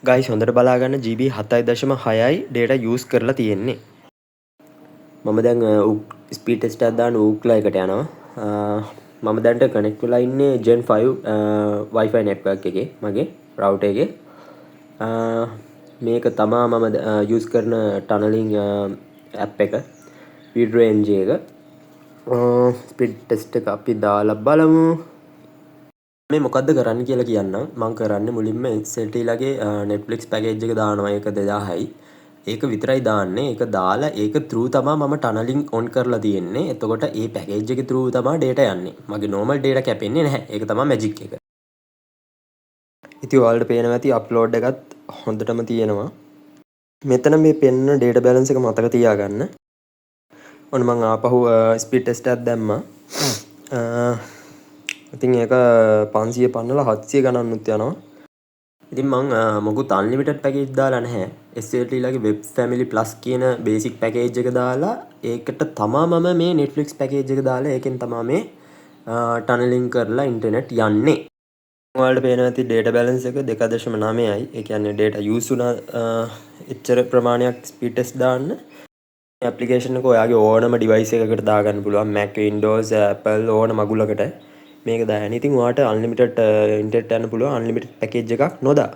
Guys හොඳට බලා ගන්න GB 7.6යි data use කරලා තියෙන්නේ. මම දැන් ස්පීඩ් ටෙස්ට් එකක් දාන්න Ookla එකට යනවා. මම දැන්ට කනෙක්ට් වෙලා ඉන්නේ Gen 5 Wi-Fi network එකේ මගේ router එකේ. මේක තමා මම use කරන tunneling app එක mid-range එක. ස්පීඩ් ටෙස්ට් එක අපි දාලා බලමු. මේ මොකද්ද කරන්න කියලා කියන්නම්. මම කරන්නේ මුලින්ම XLT ලගේ Netflix package එක දානවා. ඒක 2000යි. ඒක විතරයි දාන්නේ. ඒක දාලා ඒක through තමයි මම tunneling on කරලා තියෙන්නේ. එතකොට ඒ package එක through තමයි data යන්නේ. මගේ normal data කැපෙන්නේ නැහැ. ඒක තමයි magic එක. ඉතින් ඔයාලට පේනවා ඇති upload එකත් හොඳටම තියෙනවා. මෙතන මේ පෙන්න data balance එක මතක තියාගන්න. ඔන්න මම ආපහු speed test එකක් දැම්මා. ඉතින් ඒක 500 පන්නලා 700 ගණන්නුත් යනවා. ඉතින් මං මොකුත් unlimited package දාලා නැහැ. SLT ලගේ web family plus කියන basic package එක දාලා ඒකට තමා මම මේ Netflix package එක දාලා ඒකෙන් තමා මේ tunneling කරලා internet යන්නේ. ඔයාලට පේනවා ඇති data balance එක 2.9යි. ඒ කියන්නේ data use වුණා එච්චර ප්‍රමාණයක් speed test දාන්න. application එක ඔයාගේ ඕනම device එකකට දාගන්න පුළුවන්. Mac, Windows, Apple ඕන මගුලකට මේක දාන්න. ඉතින් ඔයාට unlimited internet යන්න පුළුවන් unlimited package එකක් නොදා.